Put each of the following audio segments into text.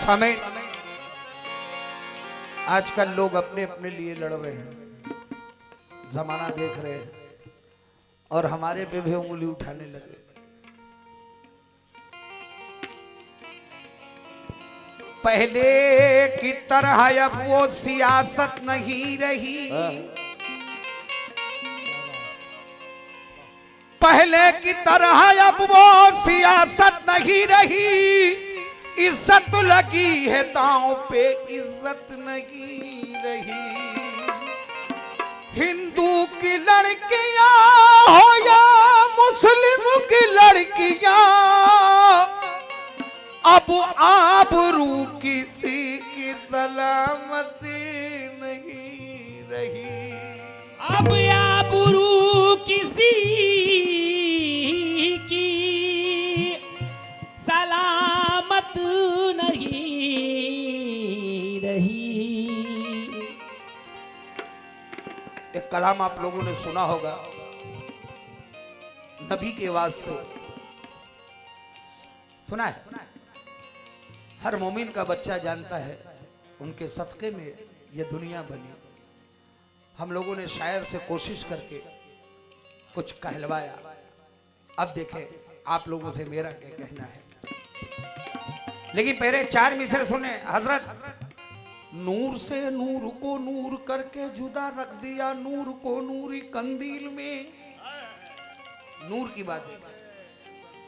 समय आजकल लोग अपने अपने लिए लड़ रहे हैं, जमाना देख रहे हैं और हमारे पे भी उंगली उठाने लगे। पहले की तरह अब वो सियासत नहीं रही, पहले की तरह अब वो सियासत नहीं रही। इज्जत लगी है दांव पे, इज्जत नहीं रही। हिंदू की लड़कियां हो या मुस्लिम की लड़कियां, अब आबरू किसी की सलामती नहीं रही। अब आबरू किसी की सलामत नहीं रही। एक कलाम आप लोगों ने सुना होगा नबी के वास्ते, सुना है? हर मोमिन का बच्चा जानता है उनके सदके में ये दुनिया बनी। हम लोगों ने शायर से कोशिश करके कुछ कहलवाया। अब देखें आप लोगों से मेरा क्या कहना है, लेकिन पहले 4 मिसरे सुने। हजरत नूर से नूर को नूर करके जुदा रख दिया, नूर को नूरी कंदील में। नूर की बात है।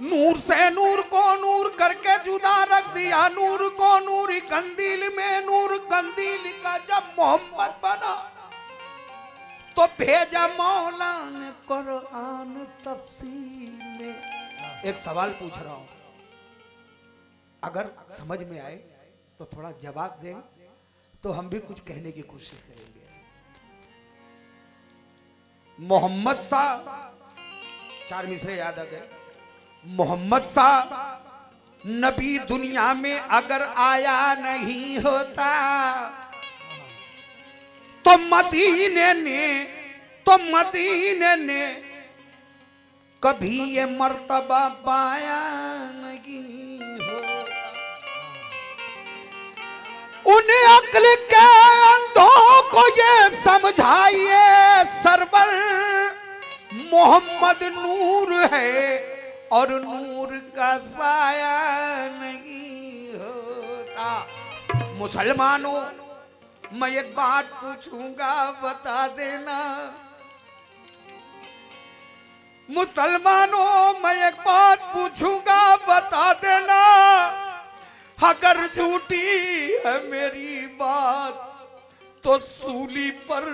नूर से नूर को नूर करके जुदा रख दिया, नूर को नूरी कंदील में। नूर कंदील का जब मोहम्मद बना तो भेजा मौला ने कुरान तफसीर में। एक सवाल पूछ रहा हूं, अगर समझ में आए तो थोड़ा जवाब दें, तो हम भी कुछ कहने की कोशिश करेंगे। मोहम्मद सा, 4 मिसरे याद आ गए। मोहम्मद सा नबी दुनिया में अगर आया नहीं होता तो मदीने ने कभी ये मर्तबा पाया नहीं होता। उन्हें अक्ल के अंधों को ये समझाइए, सरवर मोहम्मद नूर है और नूर का साया नहीं होता। मुसलमानों, मैं एक बात पूछूंगा, बता देना। मुसलमानों, मैं एक बात पूछूंगा, बता देना। अगर झूठी है मेरी बात तो सूली पर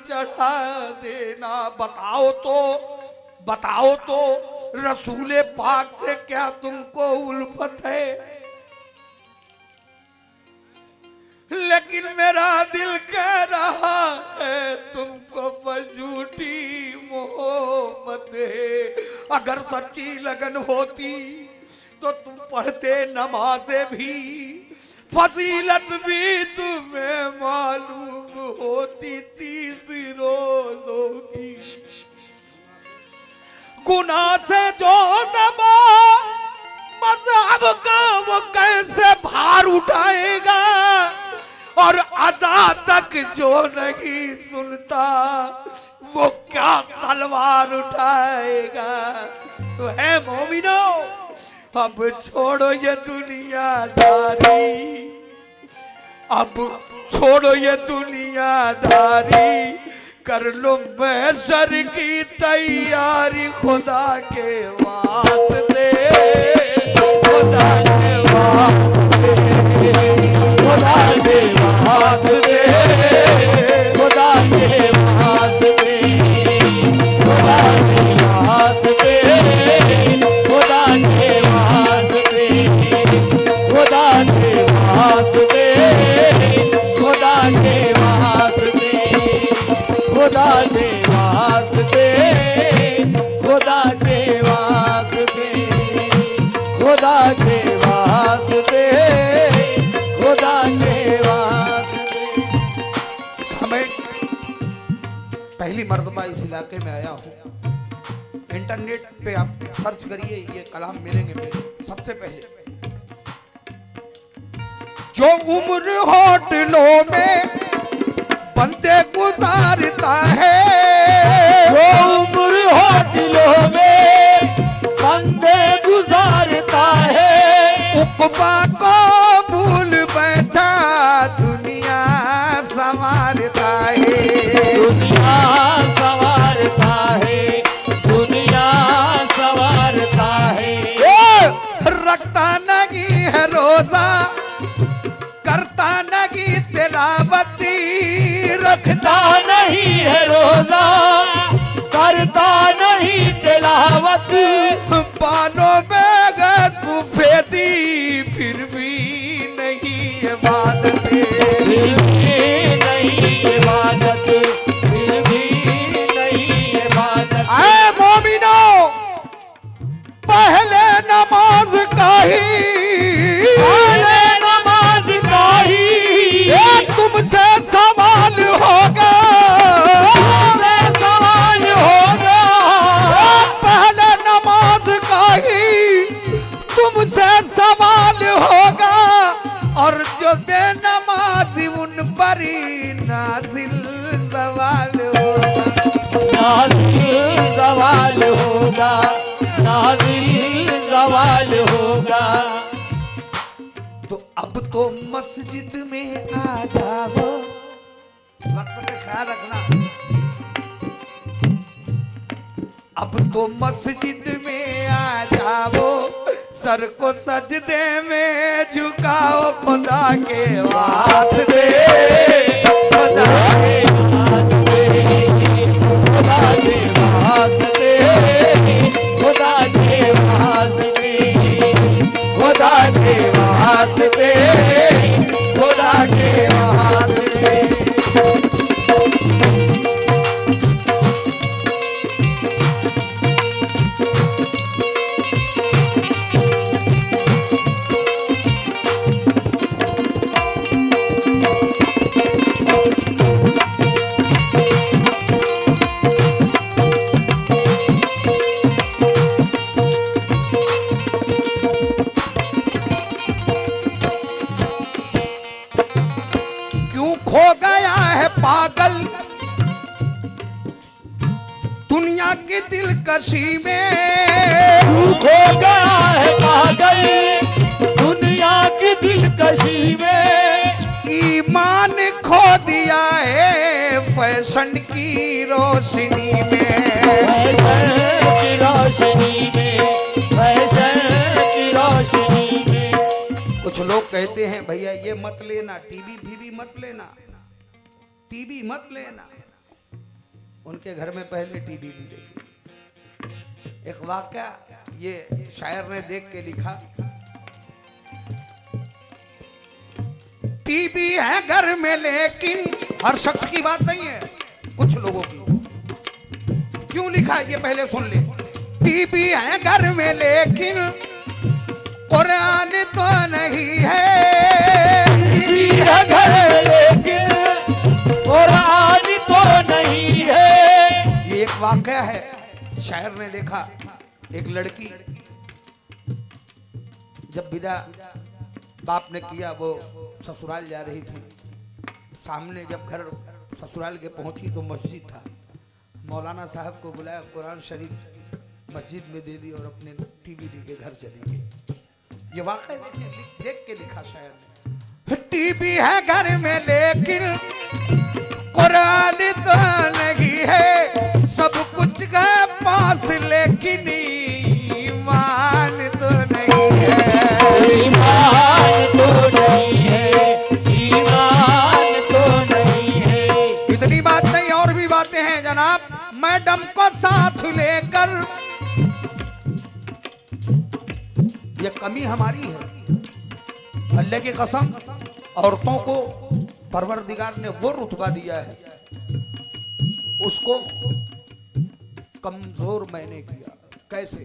चढ़ा देना। बताओ तो रसूले पाक से क्या तुमको उल्फत है? लेकिन मेरा दिल कह रहा है तुमको बस झूठी मोहब्बत है। अगर सच्ची लगन होती तो तुम पढ़ते नमाज़ें भी, फजीलत भी तुम्हें मालूम होती 30 रोज़ों की। गुनाह से जो दबा मज़हब का वो कैसे भार उठाएगा, और अज़ा तक जो नहीं सुनता वो क्या तलवार उठाएगा। तो है मोमिनो, अब छोड़ो ये दुनियादारी, अब छोड़ो ये दुनियादारी, कर लो महशर की तैयारी। खुदा के वास्ते, खुदा के वास्ते, खुदा के वास्ते, खुदा के वास्ते, खुदा के वास्ते, खुदा के वास्ते, खुदा के वास्ते, खुदा के वास्ते, खुदा के वास्ते, खुदा के वास्ते, खुदा के वास्ते, खुदा के वास्ते। समय पहली मर्तबा इस इलाके में आया हूँ। इंटरनेट पे आप सर्च करिए, ये कलाम मिलेंगे मेरे। सबसे पहले जो उम्र होटलों में बंदे गुजारता है, जो उम्र होटलों में बंदे गुजारता है, उक़बा को भूल बैठा दुनिया संवारता है, दुनिया संवारता है, दुनिया संवारता है। रखता नहीं है रोजा, करता नहीं तिलावती, रखता नहीं है रोजा, करता नहीं तिलावत, बालों में गए सफेदी फिर भी नहीं इबादत, फिर भी नहीं इबादत, फिर भी नहीं इबादत। ऐ मोमिनो पहले नमाज का ही, पहले नमाज का ही तुमसे सवाल होगा, तुमसे सवाल होगा, पहले नमाज का ही तुमसे सवाल होगा, और जो बेनमाजी उन पर ही नाजिल सवाल होगा, नाज़िल सवाल होगा, नाज़िल सवाल होगा। तो अब तो मस्जिद में आ जाओ, वक्त पे ख्याल रखना, अब तो मस्जिद में आ जाओ, सर को सजदे में झुकाओ खुदा के वास्ते, खुदा के वास्ते, खुदा के वास्ते, खुदा के वास्ते, खुदा के वास्ते, खुदा के वास्ते। क्यों खो गया है पागल दुनिया की दिलकशी में, खो गया है पागल दुनिया की दिलकशी में, ईमान खो दिया है फैशन की रोशनी में, फैशन की रोशनी में, फैशन की रोशनी में। कुछ लोग कहते हैं भैया ये मत लेना, टीवी भी मत लेना, टीवी मत लेना, उनके घर में पहले टीवी मिलेगी। एक वाकया ये शायर ने देख के लिखा, टीवी है घर में लेकिन हर शख्स की बात नहीं है, कुछ लोगों की। क्यों लिखा ये पहले सुन ले, टीवी है घर में लेकिन कुरान तो नहीं है, टीवी है घर लेकिन कुरान तो नहीं है। ये एक वाकया है, शायर ने देखा एक लड़की जब विदा बाप ने किया, वो ससुराल जा रही थी, सामने जब घर ससुराल के पहुंची तो मस्जिद था, मौलाना साहब को बुलाया, कुरान शरीफ मस्जिद में दे दी और अपने टीवी लेके घर चली गई। ये वाकया देखिए देख के लिखा शायर ने, टीवी है घर में लेकिन कुरान तो नहीं है, सब कुछ का पास लेकिन ईमान तो नहीं है, ईमान तो नहीं है, ईमान तो नहीं है। इतनी बात नहीं और भी बातें हैं जनाब। मैडम को साथ लेकर, ये कमी हमारी है, अल्लाह की कसम औरतों को परवरदिगार ने वो रुतबा दिया है, उसको कमजोर मैंने किया। कैसे?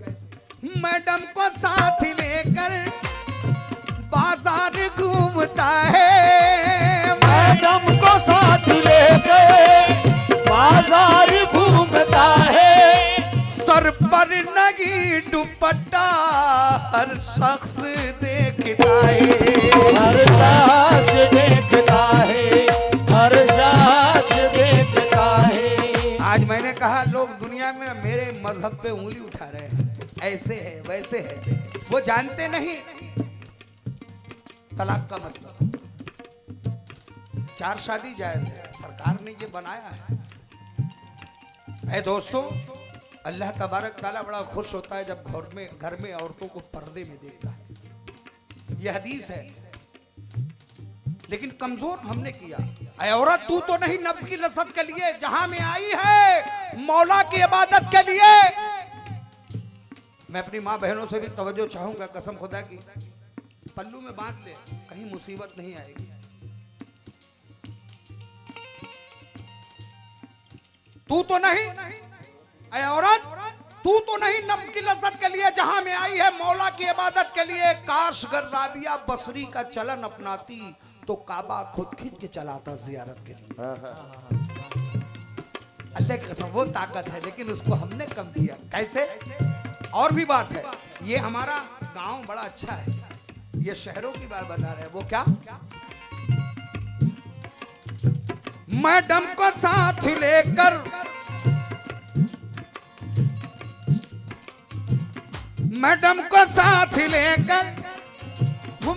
मैडम को साथ लेकर बाजार घूमता है, मैडम को साथ लेकर बाजार घूमता है, सर पर नगी दुपट्टा हर शख्स देखता है। हर शख्स देखता है, हर शख्स देखता है। आज मैंने कहा लोग दुनिया में मेरे मजहब पे उंगली उठा रहे हैं, ऐसे है वैसे है, वो जानते नहीं तलाक का मतलब। 4 शादी जायज है, सरकार ने ये बनाया है दोस्तों। अल्लाह तबारक ताला बड़ा खुश होता है जब घर में औरतों को पर्दे में देखता है, यह हदीस है। लेकिन कमजोर हमने किया। ऐ औरत तू तो नहीं नफ्स की लज्जत के लिए जहां में आई है, मौला की इबादत के लिए। मैं अपनी माँ बहनों से भी तवज्जो चाहूंगा, कसम खुदा की, पल्लू में बांध ले, कहीं मुसीबत नहीं आएगी। तू तो नहीं, ऐ औरत तू तो नहीं नफ्स की लज्जत के लिए जहां में आई है, मौला की इबादत के लिए। काश अगर राबिया बसरी का चलन अपनाती तो काबा खुद खींच के चलाता जियारत के लिए। अल्लाह की कसम वो ताकत है, लेकिन उसको हमने कम किया। कैसे? और भी बात है, ये हमारा गांव बड़ा अच्छा है, ये शहरों की बात बता रहे हैं। वो क्या? मैडम को साथ लेकर मैडम को साथ लेकर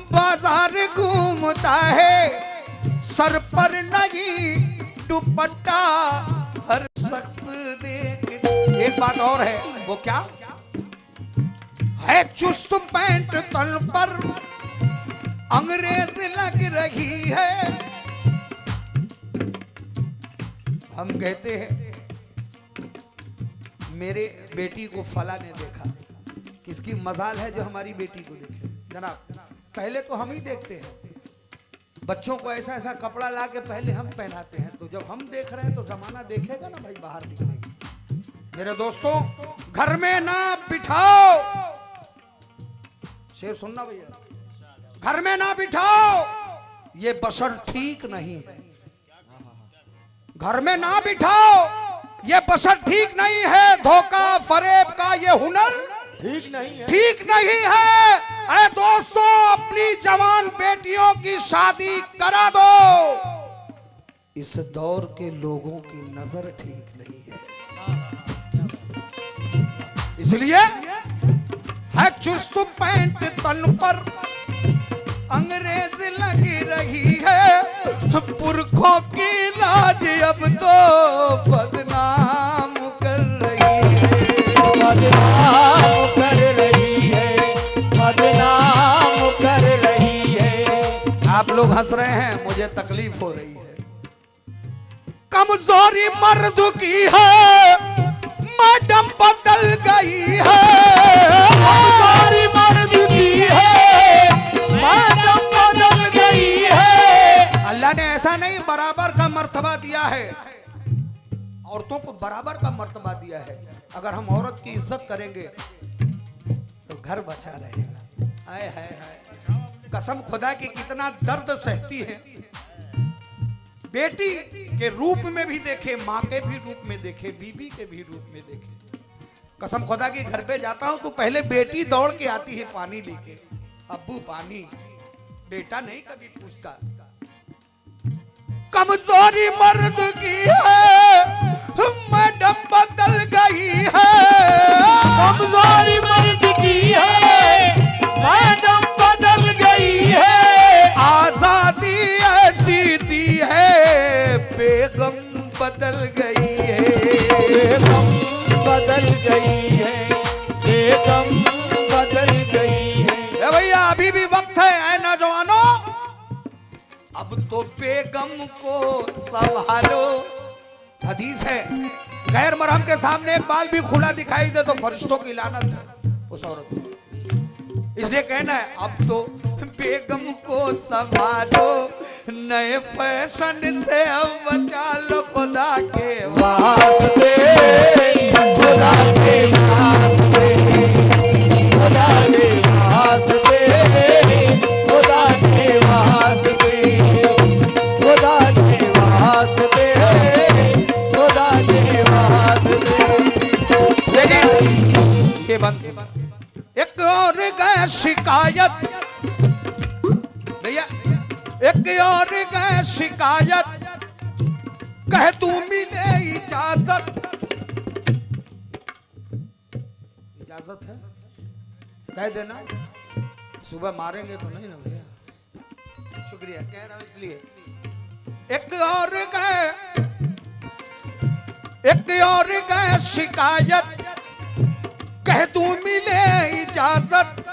बाजार घूमता है, सर पर नहीं दुपट्टा हर शख्स देख। एक बात और है, वो क्या है? चुस्त पैंट तन पर अंग्रेज लग रही है। हम कहते हैं मेरे बेटी को फला ने देखा, किसकी मजाल है जो हमारी बेटी को देखे। जनाब पहले तो हम ही देखते हैं, बच्चों को ऐसा ऐसा कपड़ा ला के पहले हम पहनाते हैं, तो जब हम देख रहे हैं तो जमाना देखेगा ना भाई बाहर निकलेगी। मेरे दोस्तों घर में ना बिठाओ, शेर सुनना भैया, घर में ना बिठाओ, ये बशर ठीक नहीं है। घर में ना बिठाओ, ये बशर ठीक नहीं है। धोखा फरेब का ये हुनर ठीक नहीं है, ठीक नहीं है। ऐ दोस्तों अपनी जवान बेटियों की शादी करा दो। इस दौर के लोगों की नजर ठीक नहीं है, इसलिए है चुस्त पैंट तन पर अंग्रेज लगी रही है। पुरखों की लाज अब तो बदनाम कर रही है, बदनाम कर रही है, बदनाम कर रही है। आप लोग हंस रहे हैं, मुझे तकलीफ हो रही है। कमजोरी मर्द की है, मैडम बदल गई है। कमजोरी मर्द की है, मैडम बदल गई है। अल्लाह ने ऐसा नहीं बराबर का मर्तबा दिया है, औरतों को बराबर का मर्तबा दिया है। अगर हम औरत की इज्जत करेंगे तो घर बचा रहेगा। हाय हाय हाय, कसम खुदा की कितना दर्द सहती है। बेटी के रूप में भी देखे, माँ के भी रूप में देखे, बीबी के भी रूप में देखे। कसम खुदा की घर पे जाता हूं तो पहले बेटी दौड़ के आती है पानी लेके, अब्बू पानी। बेटा नहीं कभी पूछता। कमजोरी मर्द की है, मैडम बदल गई है। कमजोरी मर्द की है, मैडम बदल गई है। आजादी ऐसी दी है, बेगम बदल गई है। बेगम बदल गई है, बेगम बदल गई है। भैया अभी भी वक्त है, ऐ नौजवानों, अब तो बेगम को संभालो। हदीस है, गैर मरहम के सामने एक बाल भी खुला दिखाई दे तो फरिश्तों की लानत है उस औरत को। इसलिए कहना है अब तो बेगम को संभालो, नए फैशन से अब बचा लो खुदा के वास्ते, खुदा के वास्ते, खुदा के वास्ते, खुदा के वास्ते, खुदा के वास्ते, खुदा के वास्ते। लेकिन ये बंद एक और गए शिकायत एक और गए शिकायत, कह तू मिले इजाजत। इजाजत है, कह देना, सुबह मारेंगे तो नहीं ना भैया। शुक्रिया कह रहा हूं इसलिए। एक और गए शिकायत, कह तू मिले इजाजत।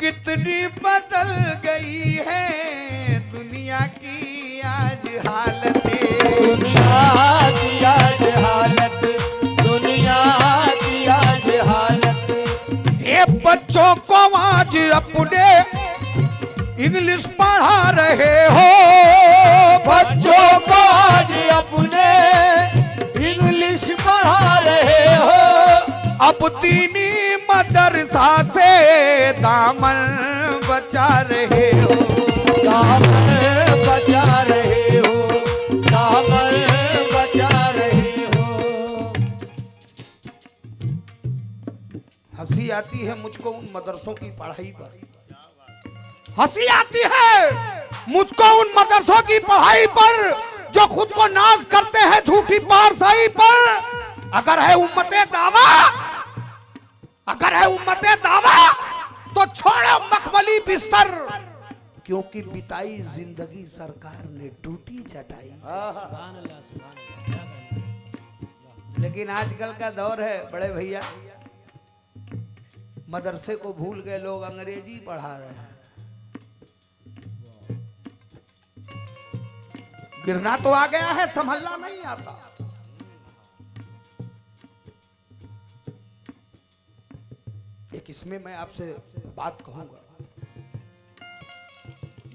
कितनी बदल गई है दुनिया की आज हालतें, दुनिया की आज हालत, दुनिया की आज हालत। ये बच्चों को आज अपने इंग्लिश पढ़ा रहे हो, बच्चों को आज अपने इंग्लिश पढ़ा रहे हो। अब दीनी मदरसा से दामन बचा रहे हो, दामन बचा रहे हो, दामन बचा रहे हो। हंसी आती है मुझको उन मदरसों की पढ़ाई पर, हंसी आती है मुझको उन मदरसों की पढ़ाई पर जो खुद को नाज करते हैं झूठी पारसाई पर। अगर है उम्मते दावा, अगर है उम्मते दावा तो छोड़ो मखमली बिस्तर, क्योंकि बिताई जिंदगी सरकार ने टूटी चटाई। सुभान अल्लाह, सुभान अल्लाह, क्या कहना। लेकिन आजकल का दौर है बड़े भैया, मदरसे को भूल गए लोग, अंग्रेजी पढ़ा रहे हैं। गिरना तो आ गया है, संभलना नहीं आता। एक इसमें मैं आपसे बात कहूंगा।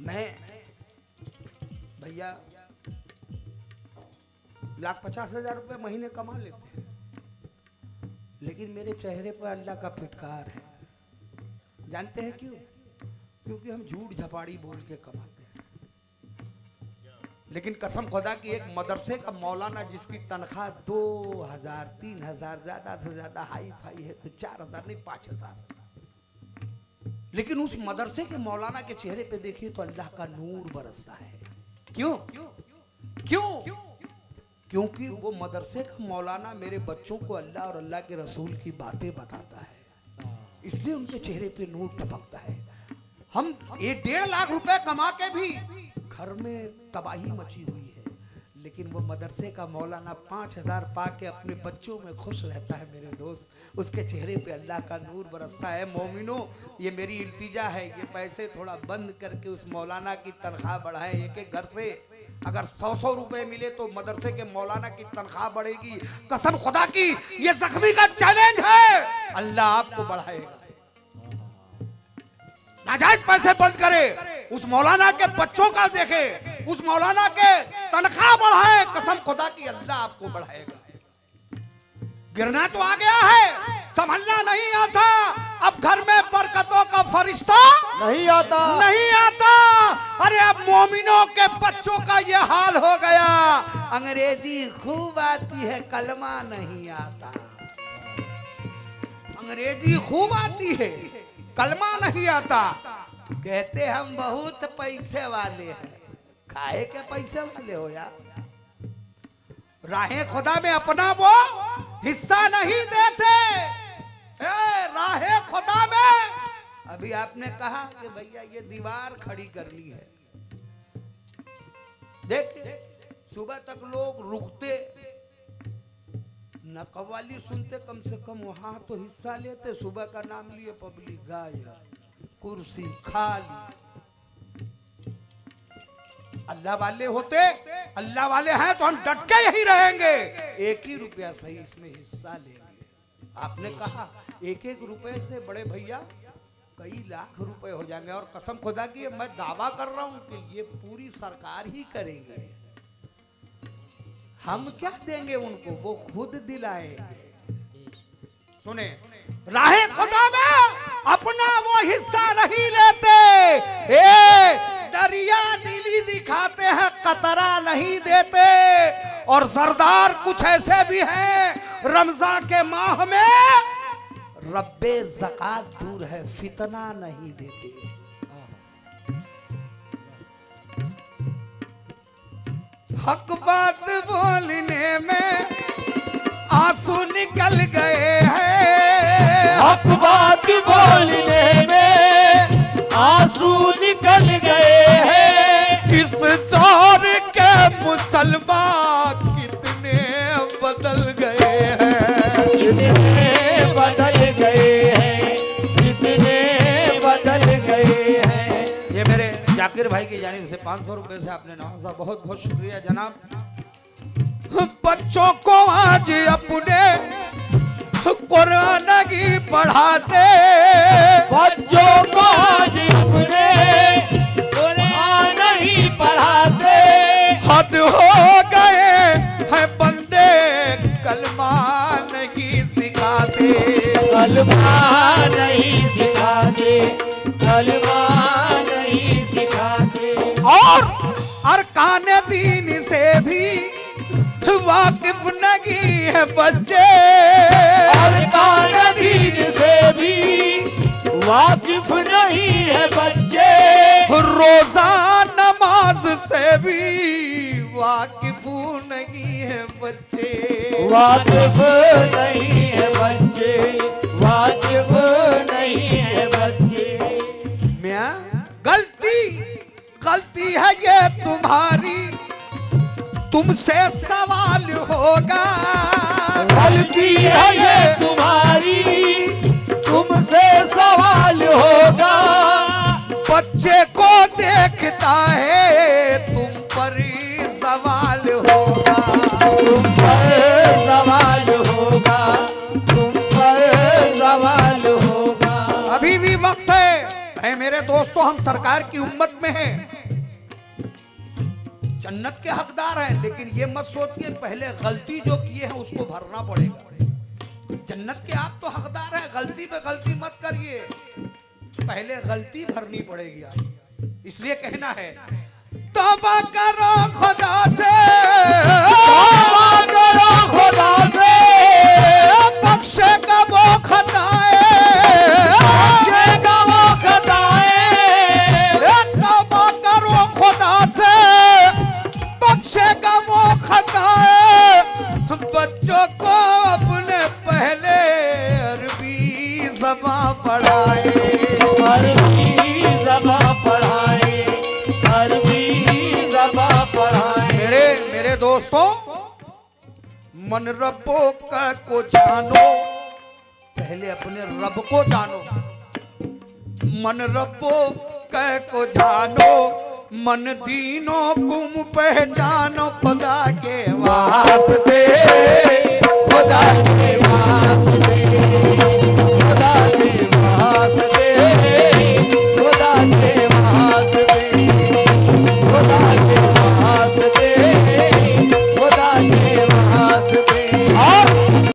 मैं भैया 1,50,000 रुपए महीने कमा लेते हैं, लेकिन मेरे चेहरे पर अल्लाह का फिटकार है। जानते हैं क्यों? क्योंकि हम झूठ झपाड़ी बोल के कमाते हैं। लेकिन कसम खुदा की एक मदरसे का मौलाना जिसकी तनख्वाह 2,000 3,000 ज्यादा से ज्यादा हाई फाई है तो 4,000 नहीं 5,000, लेकिन उस मदरसे के मौलाना के चेहरे पे देखिए तो अल्लाह का नूर बरसता है। क्यों? क्यों? क्योंकि वो मदरसे का मौलाना मेरे बच्चों को अल्लाह और अल्लाह के रसूल की बातें बताता है, इसलिए उनके चेहरे पे नूर टपकता है। हम ये 1.5 लाख रुपए कमा के भी घर में तबाही मची हुई है, लेकिन वो मदरसे का मौलाना 5,000 पा के अपने बच्चों में खुश रहता है। मेरे दोस्त, उसके चेहरे पे अल्लाह का नूर बरसता है। मोमिनो, ये मेरी इल्तिजा है, ये पैसे थोड़ा बंद करके उस मौलाना की तनख्वाह बढ़ाएं। एक घर से अगर 100 रुपए मिले तो मदरसे के मौलाना की तनख्वाह बढ़ेगी। कसम खुदा की ये जख्मी का चैलेंज है, अल्लाह आपको बढ़ाएगा। नाजायज पैसे बंद करे, उस मौलाना के बच्चों का देखे, उस मौलाना के तनख्वाह बढ़ाए, कसम खुदा की अल्लाह आपको बढ़ाएगा। गिरना तो आ गया है, संभलना नहीं आता। अब घर में बरकतों का फरिश्ता नहीं आता, नहीं आता। अरे अब मोमिनों के बच्चों का ये हाल हो गया। अंग्रेजी खूब आती है, कलमा नहीं आता। अंग्रेजी खूब आती है, कलमा नहीं आता। कहते हम बहुत पैसे वाले हैं। काहे के पैसे वाले हो यार? राहे खुदा में अपना वो हिस्सा नहीं देते। राहे खुदा में अभी आपने कहा कि भैया ये दीवार खड़ी करनी है, देख सुबह तक लोग रुकते न कव्वाली सुनते, कम से कम वहां तो हिस्सा लेते। सुबह का नाम लिए पब्लिक गायब, कुर्सी खाली। अल्लाह वाले होते, अल्लाह वाले हैं तो हम डट के यही रहेंगे। 1 रुपया सही इसमें हिस्सा लेंगे। आपने कहा 1 रुपए से बड़े भैया कई लाख रुपए हो जाएंगे। और कसम खुदा की मैं दावा कर रहा हूं कि ये पूरी सरकार ही करेंगे। हम क्या देंगे उनको, वो खुद दिलाएंगे। सुने, राहे खुदा में अपना वो हिस्सा नहीं लेते। दरिया दिली दिखाते हैं, कतरा नहीं देते। और सरदार कुछ ऐसे भी हैं, रमजान के माह में रब्बे ज़कात दूर है, फितना नहीं देते। हक बात बोलने में आंसू निकल गए हैं। हक बात बोलने में आंसू निकल गए हैं। इस दौर के मुसलमान कितने बदल गए हैं। कितने बदल गए हैं, कितने बदल गए हैं। ये मेरे जाकिर भाई की जानिब से 500 रुपए से आपने नवाजा, बहुत बहुत शुक्रिया जनाब। बच्चों को आज अपने कुरान की पढ़ाते, बच्चों को आज अपने कुरान ही पढ़ाते। हद हो गए हैं बंदे, कलमा नहीं सिखाते। कलमा नहीं सिखाते, कलमा नहीं सिखाते। और अरकान दीन से भी वाकिफ नहीं है बच्चे। अरकान दीन से भी वाकिफ नहीं है बच्चे। रोजा नमाज से भी वाकिफ नहीं है बच्चे। वाकिफ नहीं है बच्चे, वाकिफ नहीं है बच्चे। मियां गलती है ये तुम्हारी, तुमसे सवाल होगा। गलती है ये तुम्हारी, तुमसे सवाल होगा। बच्चे को देखता है तुम पर ही सवाल होगा। तुम पर सवाल होगा, तुम पर सवाल होगा। अभी भी वक्त है मेरे दोस्तों, हम सरकार की उम्मत में हैं, जन्नत के हकदार हैं, लेकिन ये मत सोचिए पहले गलती जो किए हैं उसको भरना पड़ेगा। जन्नत के आप तो हकदार हैं, गलती पे गलती मत करिए, पहले गलती भरनी पड़ेगी आप। इसलिए कहना है तौबा करो खुदा से, तौबा करो खुदा से, बख्शेगा वो खताएं, बख्शेगा वो खताएं। तौबा करो खुदा से, बख्शेगा वो खताएं। बच्चों को अपने पहले अरबी ज़बान पढ़ाए, अरबी ज़बान पढ़ाए, अरबी ज़बान पढ़ाए। मेरे दोस्तों, मन रब्बो का को जानो, पहले अपने रब को जानो। मन रब्बो का को जानो, मन दीनों गुम पहचानो खुदा के वास्ते।